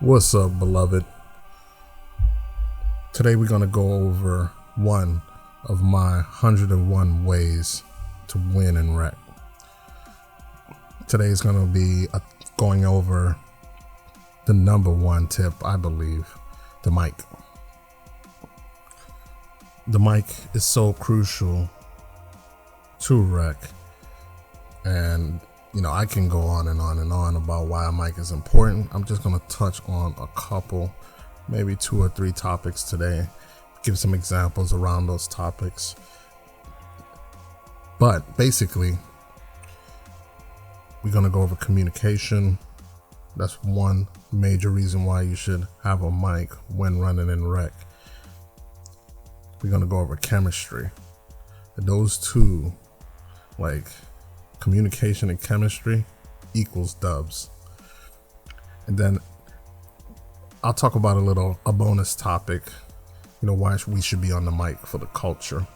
What's up, beloved? Today we're going to go over one of my 101 ways to win in rec. Today is going to be going over the number one tip, I believe, the mic. The mic is so crucial to rec, and I can go on and on and on about why a mic is important. I'm just going to touch on a couple, maybe 2 or 3 topics today, give some examples around those topics. But basically, we're going to go over communication. That's one major reason why you should have a mic when running in rec. We're going to go over chemistry. Those two, like communication and chemistry, equals dubs. And then I'll talk about a bonus topic, why we should be on the mic for the culture.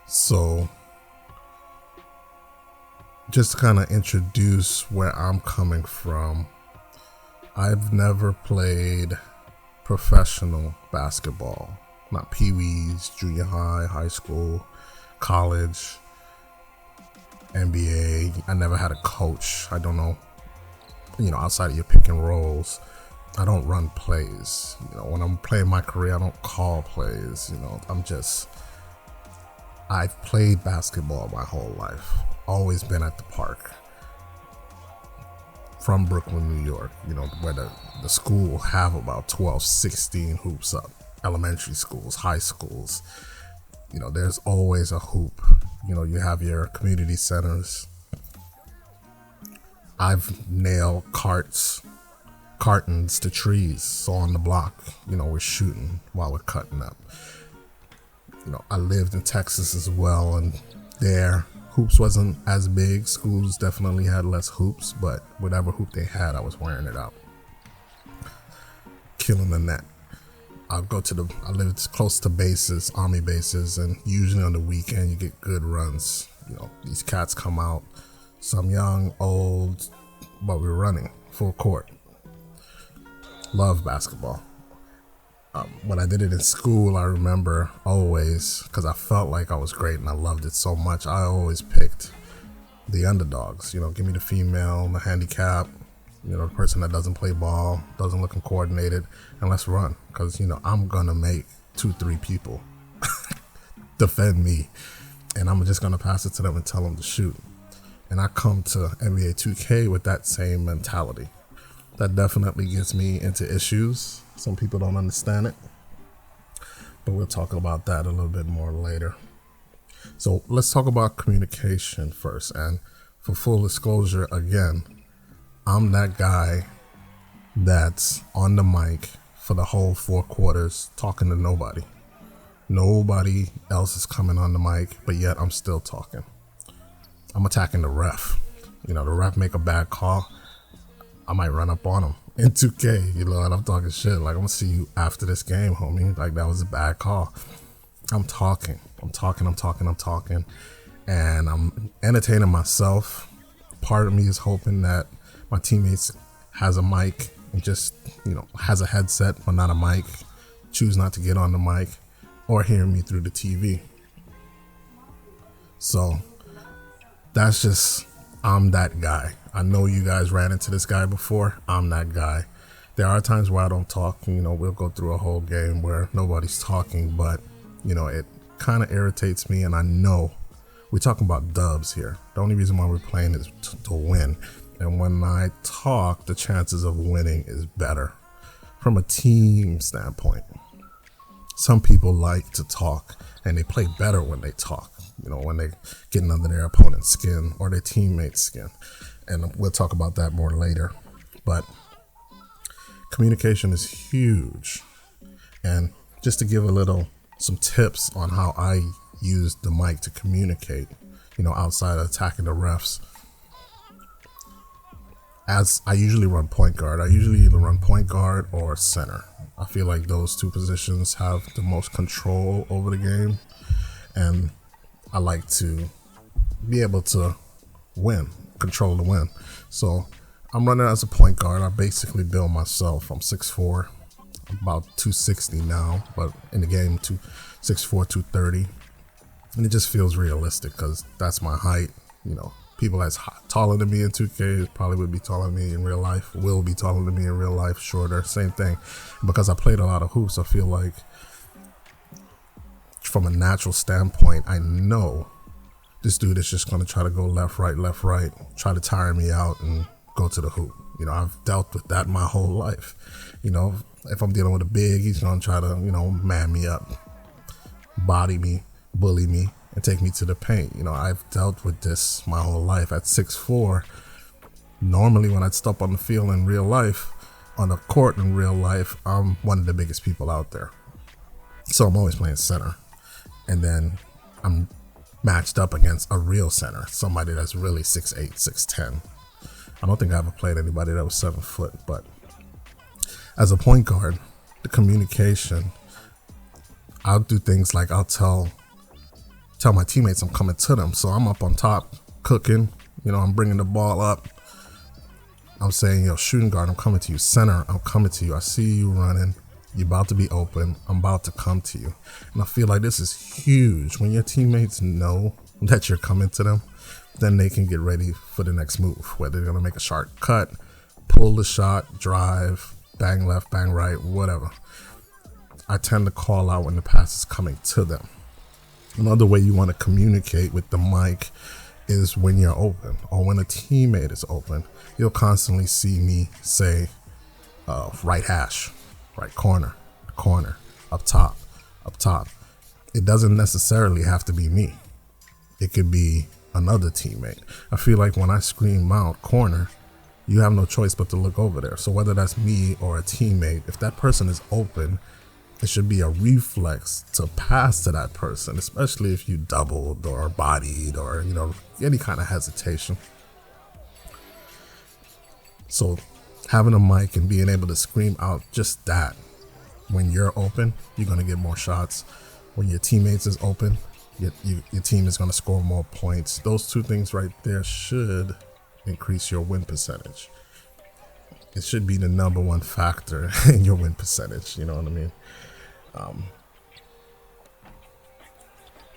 So just to kind of introduce where I'm coming from, I've never played professional basketball, not peewees, junior high, high school, college, NBA. I never had a coach. I don't know, outside of your pick and rolls, I don't run plays. When I'm playing my career, I don't call plays. I've played basketball my whole life. Always been at the park. From Brooklyn, New York, where the school have about 12, 16 hoops up. Elementary schools, high schools. There's always a hoop. You have your community centers. I've nailed cartons to trees. So on the block, we're shooting while we're cutting up. I lived in Texas as well, and there hoops wasn't as big. Schools definitely had less hoops, but whatever hoop they had, I was wearing it out. Killing the net. I lived close to bases, army bases, and usually on the weekend you get good runs. These cats come out, some young, old, but we're running full court. Love basketball. When I did it in school, I remember always, because I felt like I was great and I loved it so much, I always picked the underdogs. Give me the female, the handicap, the person that doesn't play ball, doesn't look coordinated, and let's run. Because, I'm going to make 2-3 people defend me, and I'm just going to pass it to them and tell them to shoot. And I come to NBA2K with that same mentality. That definitely gets me into issues. Some people don't understand it, but we'll talk about that a little bit more later. So let's talk about communication first. And for full disclosure, again, I'm that guy that's on the mic for the whole 4 quarters talking to nobody. Nobody else is coming on the mic, but yet I'm still talking. I'm attacking the ref. The ref make a bad call, I might run up on him in 2K, and I'm talking shit. Like, I'm gonna see you after this game, homie. Like, that was a bad call. I'm talking, and I'm entertaining myself. Part of me is hoping that my teammates has a mic and just, has a headset but not a mic, choose not to get on the mic, or hear me through the TV. So that's just, I'm that guy. I know you guys ran into this guy before. I'm that guy. There are times where I don't talk. We'll go through a whole game where nobody's talking, but, it kind of irritates me, and I know we're talking about dubs here. The only reason why we're playing is to win. And when I talk, the chances of winning is better from a team standpoint. Some people like to talk, and they play better when they talk, when they getting under their opponent's skin or their teammate's skin. And we'll talk about that more later. But communication is huge. And just to give some tips on how I use the mic to communicate, outside of attacking the refs. As I usually run point guard. I usually either run point guard or center. I feel like those 2 positions have the most control over the game. And I like to be able to win, control the win. So I'm running as a point guard. I basically build myself. I'm 6'4", about 260 now, but in the game, 6'4", 230. And it just feels realistic because that's my height. You know, people that's taller than me in 2K probably would be taller than me in real life, will be taller than me in real life, shorter, same thing. Because I played a lot of hoops, I feel like from a natural standpoint, I know this dude is just going to try to go left, right, try to tire me out and go to the hoop. You know, I've dealt with that my whole life. You know, if I'm dealing with a big, he's going to try to, you know, man me up, body me, bully me, and take me to the paint. You know, I've dealt with this my whole life. At 6'4", normally when I'd step on the field in real life, on the court in real life, I'm one of the biggest people out there. So I'm always playing center. And then I'm matched up against a real center, somebody that's really 6'8", 6'10". I don't think I ever played anybody that was 7 foot, but as a point guard, the communication, I'll do things like I'll tell my teammates I'm coming to them. So I'm up on top cooking, you know, I'm bringing the ball up. I'm saying, yo, shooting guard, I'm coming to you. Center, I'm coming to you. I see you running. You're about to be open. I'm about to come to you. And I feel like this is huge. When your teammates know that you're coming to them, then they can get ready for the next move, whether they're going to make a sharp cut, pull the shot, drive, bang left, bang right, whatever. I tend to call out when the pass is coming to them. Another way you want to communicate with the mic is when you're open or when a teammate is open. You'll constantly see me say right hash, right corner, up top. It doesn't necessarily have to be me. It could be another teammate. I feel like when I scream out corner, you have no choice but to look over there. So whether that's me or a teammate, if that person is open, it should be a reflex to pass to that person, especially if you doubled or bodied or, you know, any kind of hesitation. So having a mic and being able to scream out just that, when you're open, you're going to get more shots. When your teammates is open, your team is going to score more points. Those two things right there should increase your win percentage. It should be the number one factor in your win percentage. You know what I mean?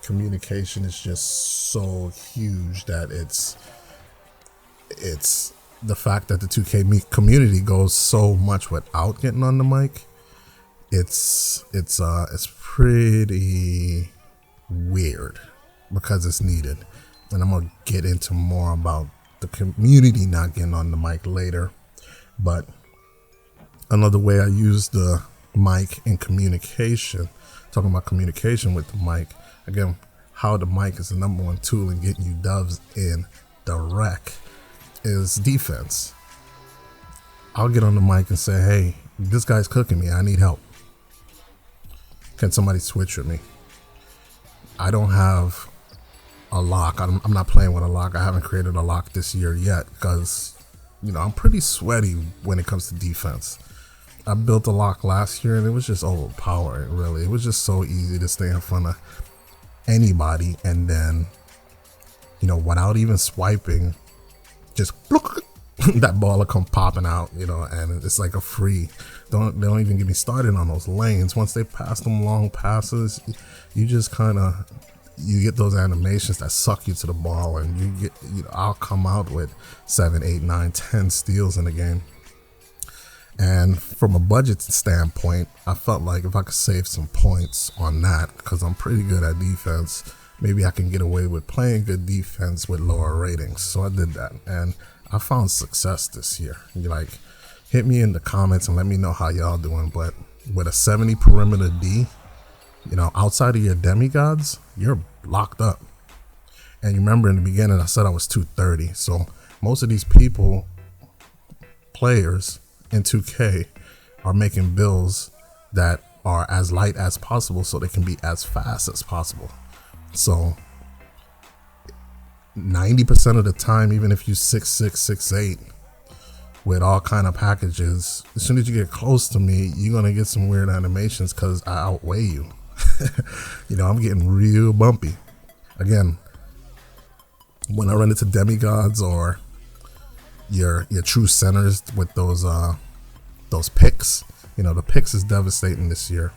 Communication is just so huge that it's the fact that the 2K community goes so much without getting on the mic. It's pretty weird because it's needed, and I'm gonna get into more about the community not getting on the mic later. But another way I use the mic in communication, talking about communication with the mic, again, how the mic is the number one tool in getting you dubs in the rec, is defense. I'll get on the mic and say, hey, this guy's cooking me, I need help. Can somebody switch with me? I don't have a lock. I'm not playing with a lock. I haven't created a lock this year yet because, you know, I'm pretty sweaty when it comes to defense. I built a lock last year and it was just overpowering, really. It was just so easy to stay in front of anybody and then, you know, without even swiping, just blook, that ball will come popping out, you know, and it's like a free. They don't even get me started on those lanes. Once they pass them long passes, you just kind of, you get those animations that suck you to the ball, and you get, you know, I'll come out with 7, 8, 9, 10 steals in the game. And from a budget standpoint, I felt like if I could save some points on that, because I'm pretty good at defense, maybe I can get away with playing good defense with lower ratings. So I did that, and I found success this year. You're like, hit me in the comments and let me know how y'all doing. But with a 70 perimeter D, you know, outside of your demigods, you're locked up. And you remember in the beginning, I said I was 230. So most of these people, players in 2K, are making builds that are as light as possible so they can be as fast as possible. So 90% of the time, even if you 6'6", 6'8", with all kind of packages, as soon as you get close to me, you're gonna get some weird animations because I outweigh you. You know, I'm getting real bumpy. Again, when I run into demigods or your true centers with those picks. The picks is devastating this year.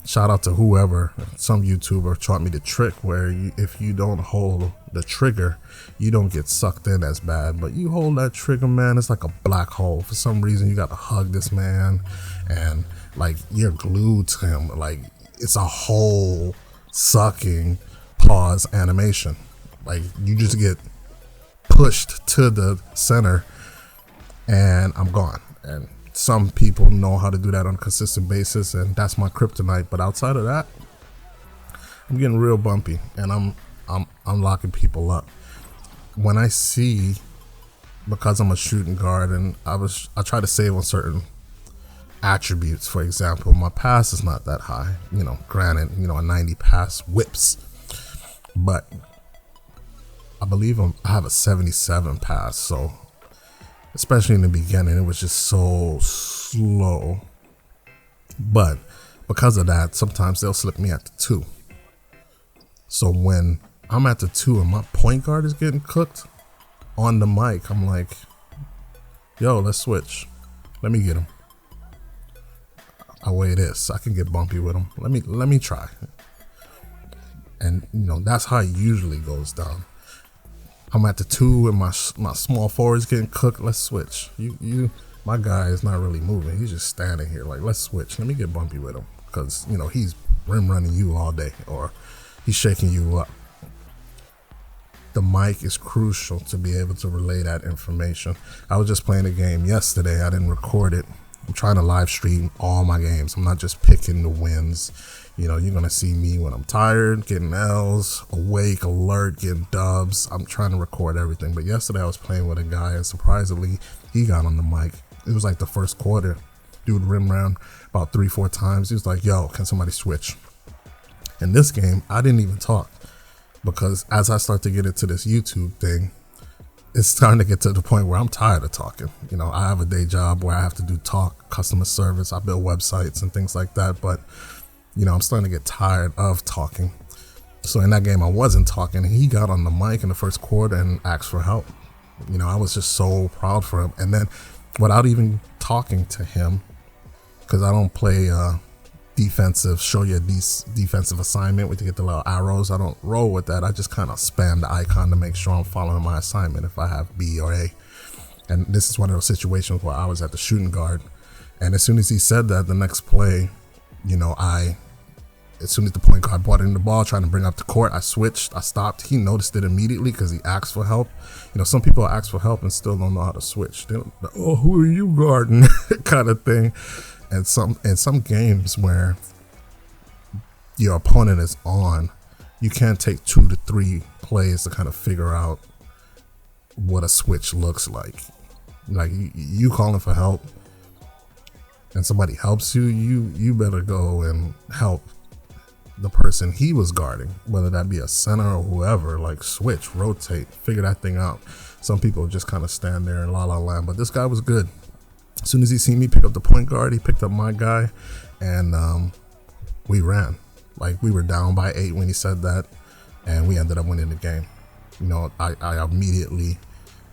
Shout out to whoever, some YouTuber taught me the trick where if you don't hold the trigger, you don't get sucked in as bad. But you hold that trigger, man, it's like a black hole. For some reason, you got to hug this man, and like you're glued to him. Like it's a whole sucking pause animation. Like you just get pushed to the center, and I'm gone. And some people know how to do that on a consistent basis, and that's my kryptonite. But outside of that, I'm getting real bumpy, and I'm locking people up. When I see, because I'm a shooting guard, and I try to save on certain attributes. For example, my pass is not that high. Granted, a 90 pass whips, but I believe I have a 77 pass. So especially in the beginning, it was just so slow. But because of that, sometimes they'll slip me at the 2. So when I'm at the 2 and my point guard is getting cooked on the mic, I'm like, yo, let's switch. Let me get him. I weigh this. I can get bumpy with him. Let me try. And that's how it usually goes down. I'm at the 2 and my small forward's getting cooked. Let's switch. My guy is not really moving. He's just standing here. Like, let's switch. Let me get bumpy with him, because he's rim running you all day, or he's shaking you up. The mic is crucial to be able to relay that information. I was just playing a game yesterday. I didn't record it. I'm trying to live stream all my games. I'm not just picking the wins. You're going to see me when I'm tired, getting L's, awake, alert, getting dubs. I'm trying to record everything. But yesterday I was playing with a guy, and surprisingly, he got on the mic. It was like the first quarter. Dude rim round about 3-4 times. He was like, yo, can somebody switch? In this game, I didn't even talk, because as I start to get into this YouTube thing, it's starting to get to the point where I'm tired of talking. I have a day job where I have to do customer service. I build websites and things like that. But I'm starting to get tired of talking. So in that game, I wasn't talking. And he got on the mic in the first quarter and asked for help. I was just so proud for him. And then without even talking to him, because I don't play defensive, show you a defensive assignment where you get the little arrows. I don't roll with that. I just kind of spam the icon to make sure I'm following my assignment if I have B or A. And this is one of those situations where I was at the shooting guard. And as soon as he said that, the next play, as soon as the point guard brought in the ball, trying to bring up the court, I switched, I stopped. He noticed it immediately because he asked for help. Some people ask for help and still don't know how to switch. They're, oh, who are you guarding? kind of thing. And some games where your opponent is on, you can't take 2 to 3 plays to kind of figure out what a switch looks like. Like you calling for help and somebody helps you, you better go and help the person he was guarding, whether that be a center or whoever. Like switch, rotate, figure that thing out. Some people just kind of stand there and la la land, but this guy was good. As soon as he seen me pick up the point guard, he picked up my guy, and we ran. Like we were down by 8 when he said that, and we ended up winning the game. I immediately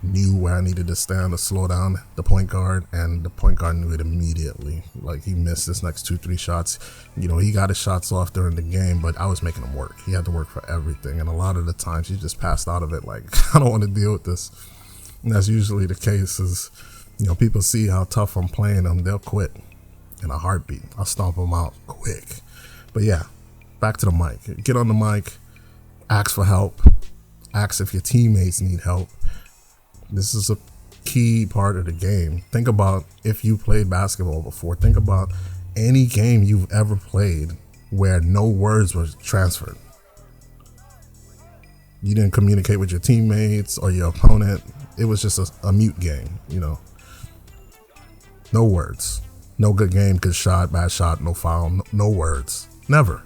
knew where I needed to stand to slow down the point guard, and the point guard knew it immediately. Like he missed his next 2-3 shots. He got his shots off during the game, but I was making him work. He had to work for everything, and a lot of the times he just passed out of it. Like, I don't want to deal with this. And that's usually the case. Is people see how tough I'm playing them, they'll quit in a heartbeat. I'll stomp them out quick. But yeah, back to the mic. Get on the mic, ask for help, ask if your teammates need help. This is a key part of the game. Think about if you played basketball before. Think about any game you've ever played where no words were transferred. You didn't communicate with your teammates or your opponent. It was just a mute game, No words. No good game, good shot, bad shot, no foul, no words. Never.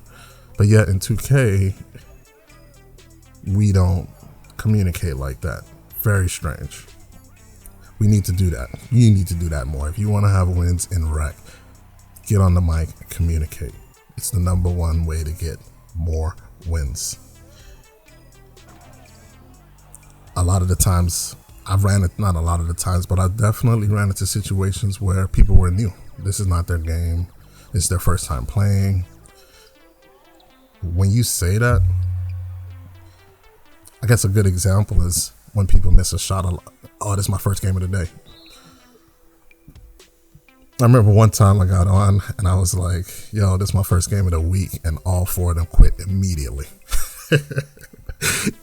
But yet in 2K, we don't communicate like that. Very strange. We need to do that. You need to do that more. If you want to have wins in rec, get on the mic and communicate. It's the number one way to get more wins. A lot of the times I've ran it, not a lot of the times, but I definitely ran into situations where people were new. This is not their game. It's their first time playing. When you say that, I guess a good example is when people miss a shot. Oh, this is my first game of the day. I remember one time I got on and I was like, yo, this is my first game of the week, and all 4 of them quit immediately.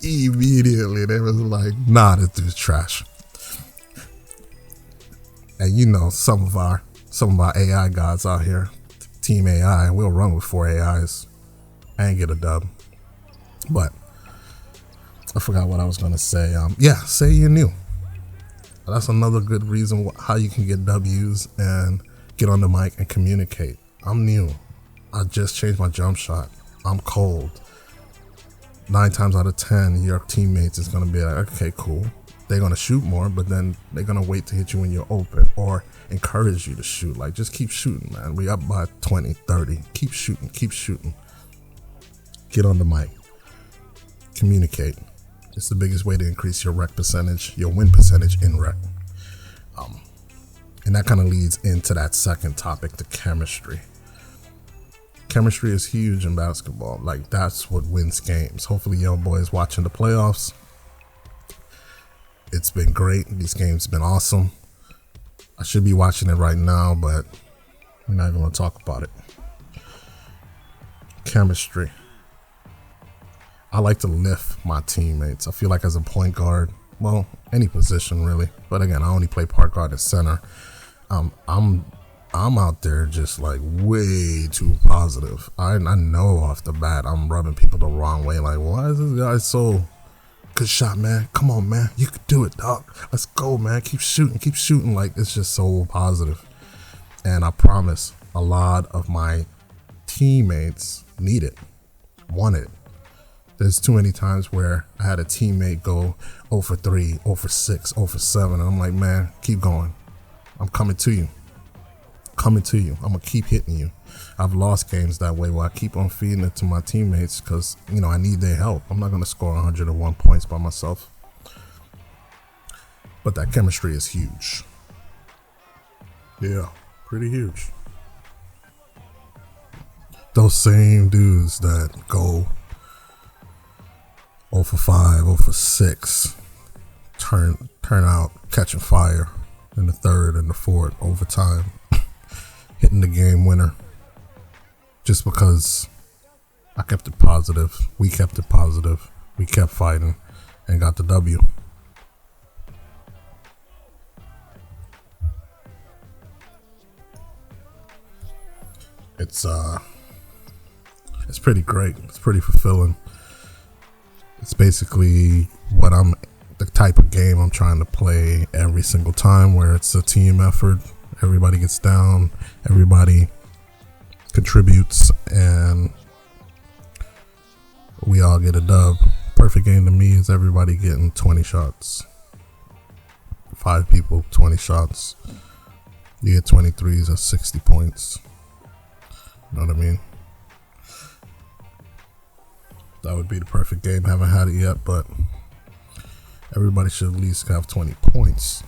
Immediately. They was like, nah, this dude's trash. And you know, some of our AI gods out here, Team AI, we'll run with 4 AIs and get a dub. But I forgot what I was gonna say. Say you're new. That's another good reason how you can get W's and get on the mic and communicate. I'm new. I just changed my jump shot. I'm cold. 9 times out of 10, your teammates is gonna be like, okay, cool. They're gonna shoot more, but then they're gonna wait to hit you when you're open or encourage you to shoot. Like, just keep shooting, man. We up by 20, 30. Keep shooting, keep shooting. Get on the mic. Communicate. It's the biggest way to increase your rec percentage, your win percentage in rec. And that kind of leads into that second topic, the chemistry. Chemistry is huge in basketball. Like, that's what wins games. Hopefully, young boys watching the playoffs. It's been great. These games have been awesome. I should be watching it right now, but we're not even going to talk about it. Chemistry. I like to lift my teammates. I feel like as a point guard, well, any position really, but again, I only play point guard and center. I'm out there just like way too positive. I know off the bat I'm rubbing people the wrong way. Like, why is this guy so good shot, man? Come on, man, you can do it, dog. Let's go, man. Keep shooting. Like, it's just so positive. And I promise, a lot of my teammates need it, want it. There's too many times where I had a teammate go 0 for 3, 0 for 6, 0 for 7. And I'm like, man, keep going. I'm coming to you. I'm going to keep hitting you. I've lost games that way where I keep on feeding it to my teammates because, you know, I need their help. I'm not going to score 101 points by myself. But that chemistry is huge. Yeah, pretty huge. Those same dudes that go 0 for 5, 0 for 6, turn out catching fire in the third and the fourth overtime, hitting the game winner. Just because I kept it positive, we kept it positive, we kept fighting and got the W. It's pretty great. It's pretty fulfilling. It's basically the type of game I'm trying to play every single time, where it's a team effort. Everybody gets down, everybody contributes, and we all get a dub. Perfect game to me is everybody getting 20 shots. 5 people, 20 shots. You get 23s, that's 60 points. You know what I mean? That would be the perfect game. Haven't had it yet, but everybody should at least have 20 points.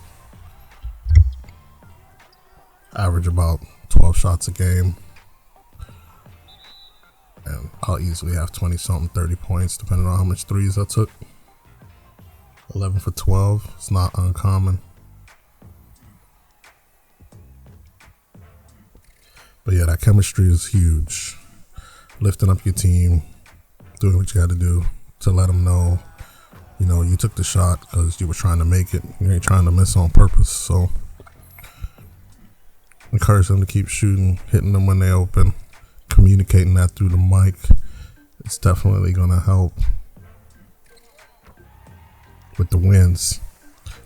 Average about 12 shots a game. And I'll easily have 20 something, 30 points, depending on how much threes I took. 11 for 12. It's not uncommon. But yeah, that chemistry is huge. Lifting up your team, doing what you got to do to let them know, you know, you took the shot because you were trying to make it. You ain't trying to miss on purpose. So encourage them to keep shooting, hitting them when they open, communicating that through the mic. It's definitely going to help with the wins.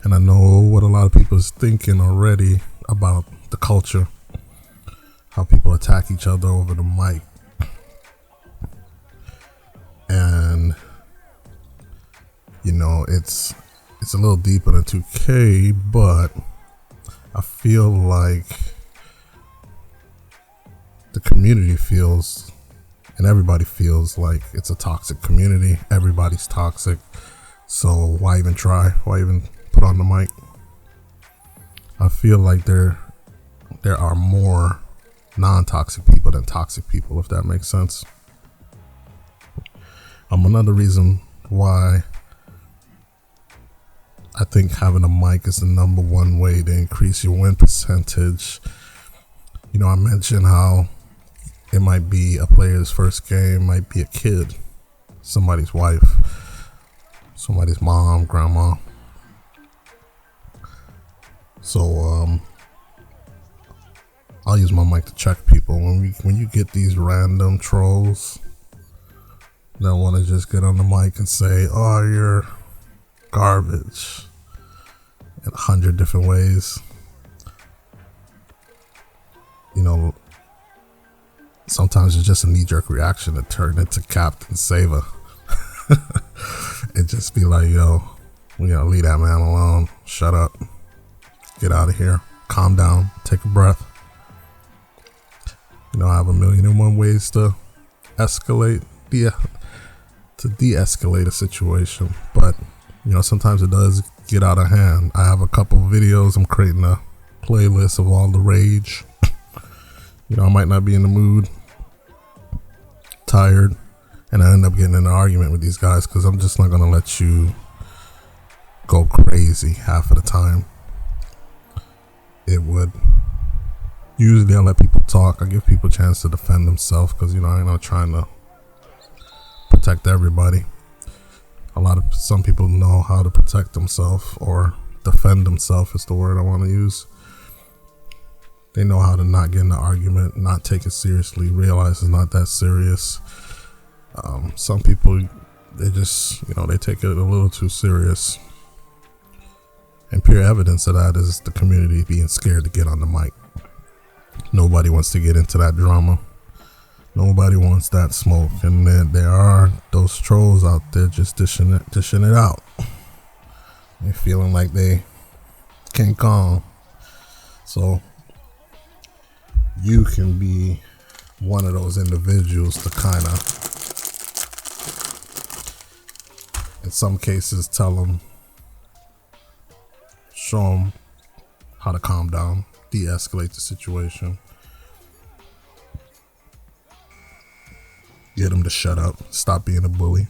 And I know what a lot of people is thinking already about the culture, how people attack each other over the mic. And you know, it's a little deeper than 2K, but I feel like the community feels, and everybody feels like it's a toxic community. Everybody's toxic. So why even try? Why even put put on the mic. I feel like there are more non-toxic people than toxic people, if that makes sense. Another reason why I think having a mic is the number one way to increase your win percentage. You know, I mentioned how it might be a player's first game, might be a kid, somebody's wife, somebody's mom, grandma. So I'll use my mic to check people. When you get these random trolls that want to just get on the mic and say, "Oh, you're garbage," in 100 different ways. You know, sometimes it's just a knee-jerk reaction to turn into Captain Saver and just be like, "Yo, we gotta leave that man alone. Shut up. Get out of here. Calm down. Take a breath." You know, I have 1,000,001 ways to de-escalate a situation, but you know, sometimes it does get out of hand. I have a couple of videos. I'm creating a playlist of all the rage. You know, I might not be in the mood, tired, and I end up getting in an argument with these guys because I'm just not going to let you go crazy half of the time. It would. Usually I let people talk. I give people a chance to defend themselves because, you know, I'm not trying to protect everybody. Some people know how to protect themselves, or defend themselves is the word I want to use. They know how to not get in the argument, not take it seriously, realize it's not that serious. Some people, they just, you know, they take it a little too serious. And pure evidence of that is the community being scared to get on the mic. Nobody wants to get into that drama. Nobody wants that smoke. And then there are those trolls out there just dishing it out. They're feeling like they can't calm. So you can be one of those individuals to kind of, in some cases, tell them, show them how to calm down, de-escalate the situation. Get them to shut up, stop being a bully,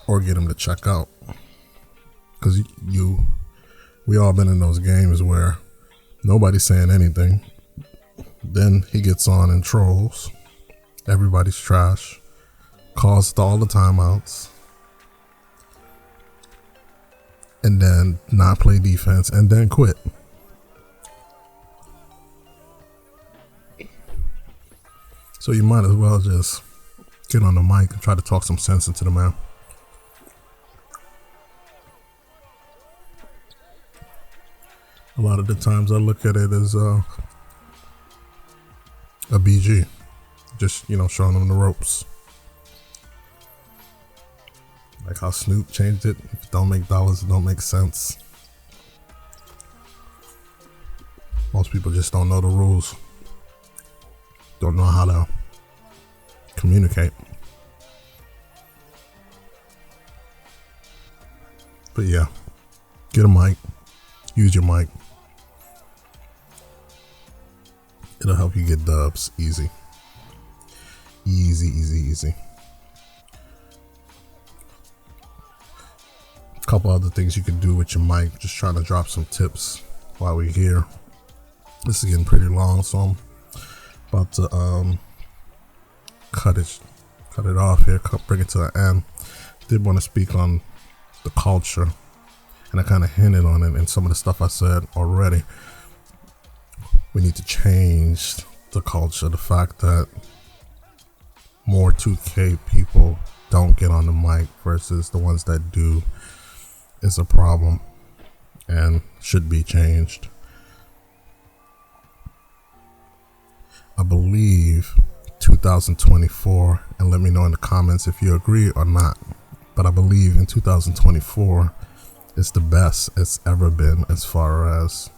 or get them to check out. Because we all been in those games where nobody's saying anything. Then he gets on and trolls. Everybody's trash. Calls all the timeouts. And then not play defense and then quit. So you might as well just get on the mic and try to talk some sense into the man. A lot of the times I look at it as a BG. Just, you know, showing them the ropes. Like how Snoop changed it. If it don't make dollars, it don't make sense. Most people just don't know the rules. Don't know how to communicate. But yeah, get a mic. Use your mic. It'll help you get dubs easy. Easy. A couple other things you can do with your mic. Just trying to drop some tips while we're here. This is getting pretty long, so I'm about to cut it off here, bring it to the end. Did want to speak on the culture, and I kind of hinted on it in some of the stuff I said already. We need to change the culture. The fact that more 2K people don't get on the mic versus the ones that do is a problem and should be changed. I believe 2024, and let me know in the comments if you agree or not, but I believe in 2024 it's the best it's ever been as far as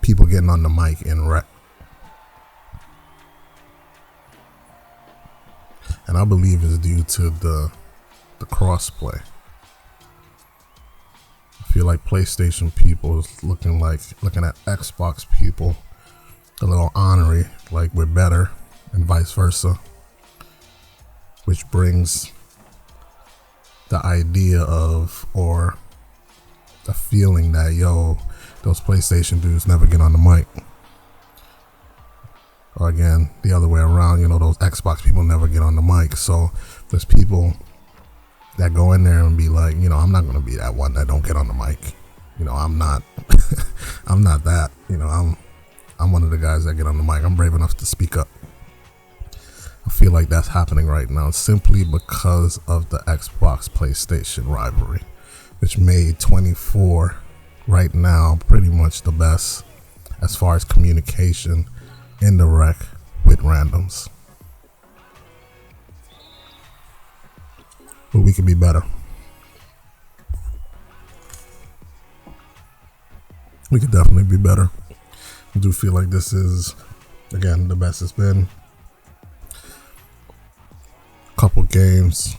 people getting on the mic in rec. And I believe it's due to the the crossplay. I feel like PlayStation people is looking at Xbox people a little ornery, like we're better, and vice versa, which brings the idea of, or the feeling that, yo, those PlayStation dudes never get on the mic. Or again, the other way around, those Xbox people never get on the mic. So there's people that go in there and be like, I'm not going to be that one that don't get on the mic. I'm not, I'm not that, I'm one of the guys that get on the mic. I'm brave enough to speak up. I feel like that's happening right now simply because of the Xbox PlayStation rivalry, which made 24 right now pretty much the best as far as communication in the rec with randoms. But we could be better. We could definitely be better. I do feel like this is, again, the best it's been. Couple games.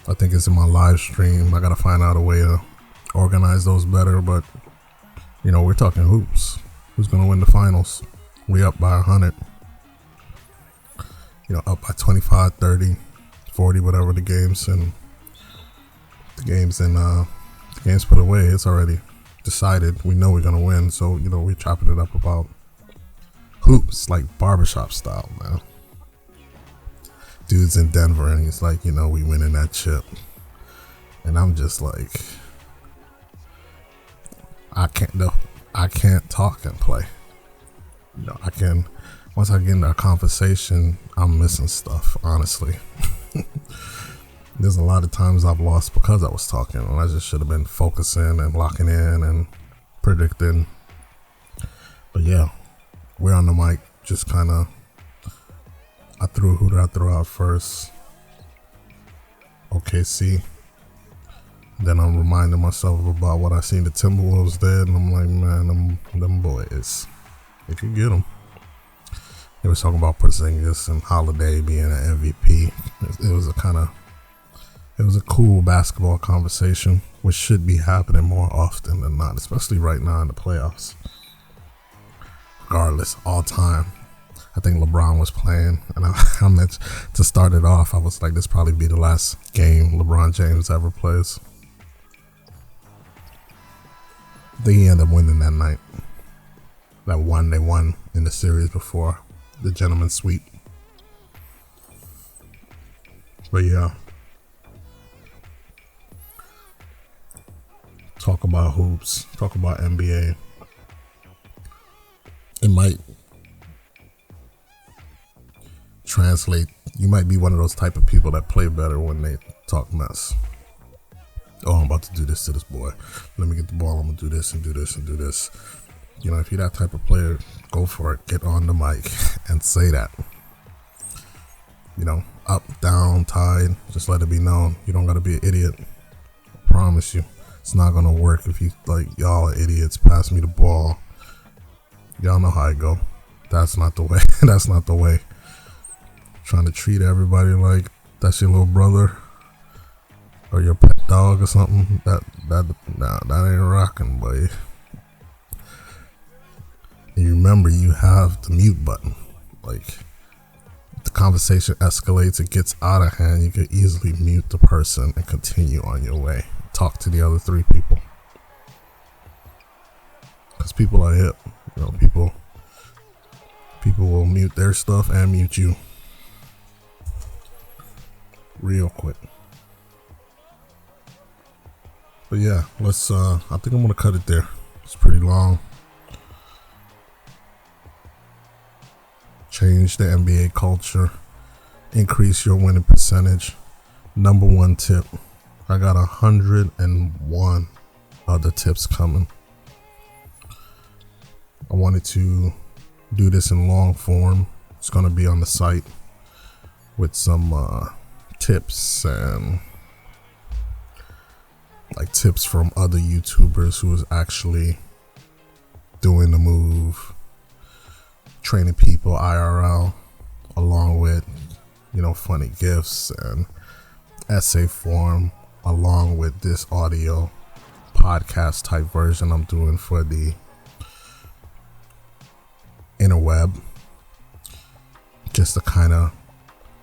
I think it's in my live stream. I gotta find out a way to organize those better, but we're talking hoops. Who's gonna win the finals? We up by 100. Up by 25, 30, 40, whatever the games put away. It's already decided. We know we're gonna win, so we're chopping it up about hoops, like barbershop style, man. Dude's in Denver and he's like, we winning that chip. And I'm just like, I can't talk and play. Once I get into a conversation, I'm missing stuff, honestly. There's a lot of times I've lost because I was talking, and I just should have been focusing and locking in and predicting. But yeah, we're on the mic, just kind of, who did I throw out first? OKC. Then I'm reminding myself about what I seen the Timberwolves did, and I'm like, man, them boys, they could get them. They was talking about Porzingis and Holiday being an MVP. It was a cool basketball conversation, which should be happening more often than not, especially right now in the playoffs. Regardless, all time. I think LeBron was playing, and I meant to start it off. I was like, this probably be the last game LeBron James ever plays. They ended up winning that night. They won in the series before the gentleman's sweep. But yeah, talk about hoops, talk about NBA. It might translate. You might be one of those type of people that play better when they talk mess. Oh, I'm about to do this to this boy. Let me get the ball. I'm gonna do this and do this and do this. If you're that type of player, go for it. Get on the mic and say that. Up, down, tied. Just let it be known. You don't gotta be an idiot. I promise you, it's not gonna work if you like, y'all are idiots. Pass me the ball. Y'all know how I go. That's not the way. That's not the way. Trying to treat everybody like that's your little brother or your pet dog or something. That ain't rocking, boy. And you remember, you have the mute button. Like, if the conversation escalates, it gets out of hand, you can easily mute the person and continue on your way. Talk to the other three people. Because people are hip. People will mute their stuff and mute you. Real quick. But yeah, let's I think I'm gonna cut it there. It's pretty long. Change the NBA culture. Increase your winning percentage. Number one tip. I got 101 other tips coming. I wanted to do this in long form. It's gonna be on the site with some tips and like tips from other YouTubers who is actually doing the move, training people IRL, along with funny gifts and essay form along with this audio podcast type version I'm doing for the interweb, just to kind of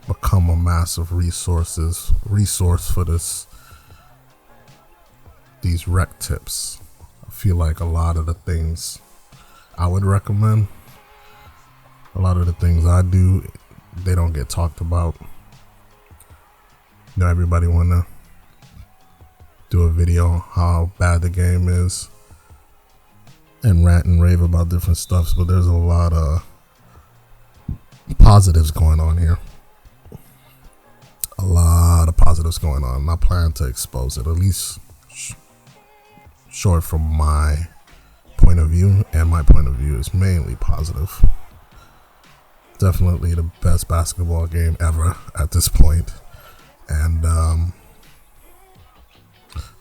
become a massive resource for these rec tips. I feel like a lot of the things I would recommend, a lot of the things I do, they don't get talked about. You know, everybody wanna do a video on how bad the game is and rant and rave about different stuff, but there's a lot of positives going on here. A lot of positives going on. I plan to expose it, at least short from my point of view, and my point of view is mainly positive. Definitely the best basketball game ever at this point. And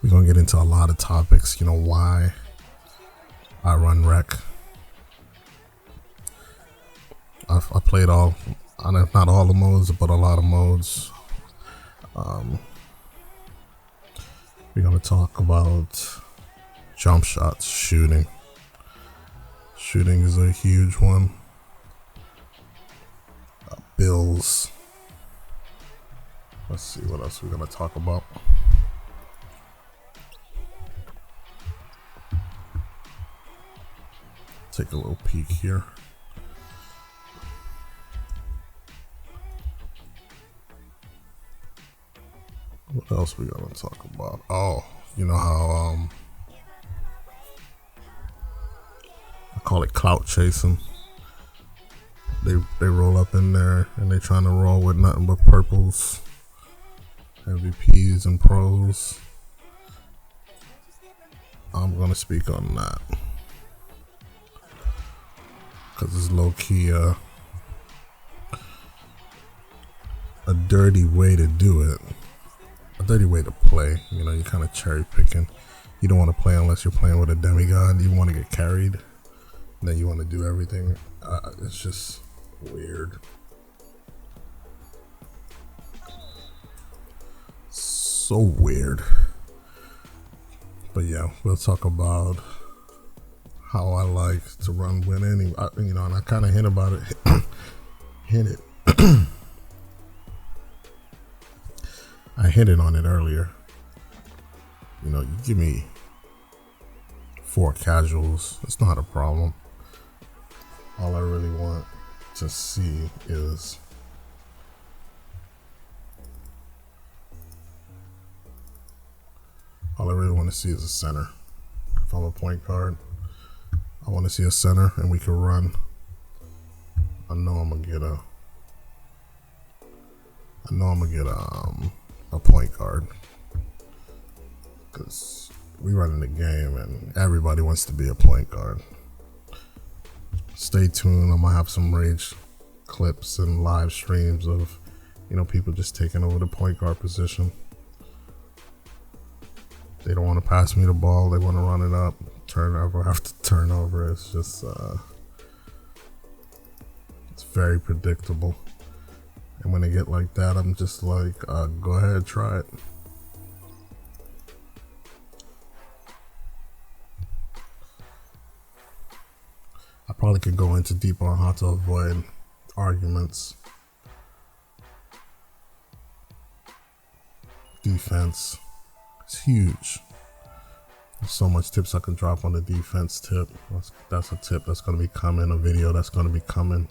we're gonna get into a lot of topics, you know, why I run rec. I played not all the modes, but a lot of modes. We're gonna talk about jump shots, shooting. Shooting is a huge one. Bills. Let's see what else we're gonna talk about. Take a little peek here. What else we gonna talk about? Oh, you know how I call it clout chasing. They roll up in there and they trying to roll with nothing but purples, MVPs and pros. I'm gonna speak on that because it's low key a dirty way to do it, a dirty way to play. You know, you're kind of cherry picking. You don't want to play unless you're playing with a demigod. You want to get carried, and then you want to do everything. It's just weird. So weird. But yeah, we'll talk about how I like to run winning. You know, and I kind of hint about it. I hinted on it earlier. You know, you give me 4 casuals, it's not a problem. All I really want to see is a center. If I'm a point guard, I want to see a center and we can run. I know I'm gonna get a point guard, because we running the game and everybody wants to be a point guard. Stay tuned. I'm gonna have some rage clips and live streams of, you know, people just taking over the point guard position. They don't want to pass me the ball. They want to run it up, turnover after turnover. It's just it's very predictable. And when they get like that, I'm just like, go ahead, try it. I probably could go into deeper on how to avoid arguments. Defense, it's huge. There's so much tips I can drop on the defense tip. That's a tip that's going to be coming, a video that's going to be coming.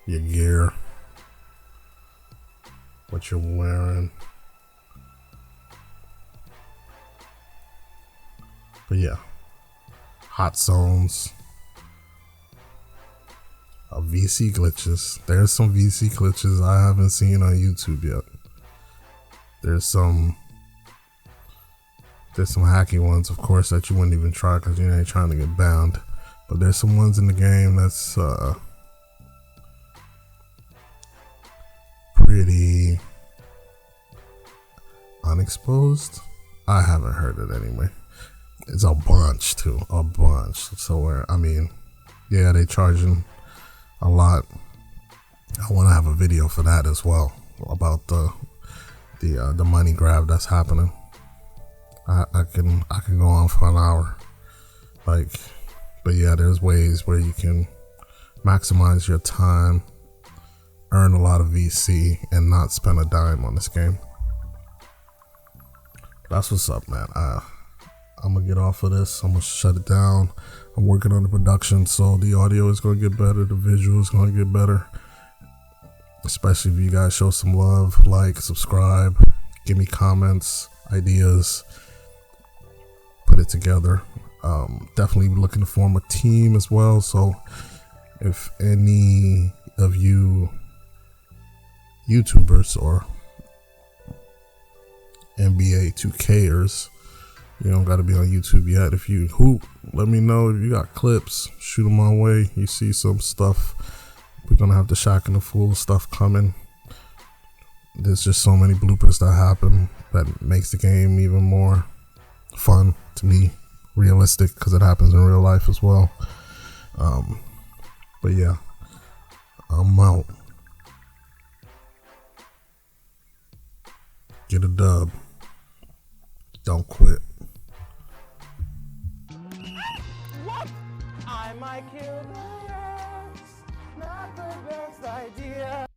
Your gear, what you're wearing. But yeah, hot zones, VC glitches. There's some VC glitches I haven't seen on YouTube yet. There's some hacky ones, of course, that you wouldn't even try because you ain't trying to get banned. But there's some ones in the game that's pretty unexposed. I haven't heard it anyway. It's a bunch too, a bunch. So I mean, yeah, they charging a lot. I want to have a video for that as well, about the the money grab that's happening. I can go on for an hour, like, but yeah, there's ways where you can maximize your time, earn a lot of VC, and not spend a dime on this game. That's what's up, man. I'm gonna get off of this. I'm gonna shut it down. I'm working on the production, so the audio is gonna get better, the visual is gonna get better. Especially if you guys show some love, like, subscribe, give me comments, ideas, put it together. Definitely looking to form a team as well. So if any of you YouTubers or NBA2Kers, you don't got to be on YouTube yet. If you hoop, let me know. If you got clips, shoot them my way. You see some stuff, we're going to have the Shaq and the Fool stuff coming. There's just so many bloopers that happen that makes the game even more fun to me, realistic, because it happens in real life as well. But yeah, I'm out. Get a dub. Don't quit. What? I might kill the X. Not the best idea.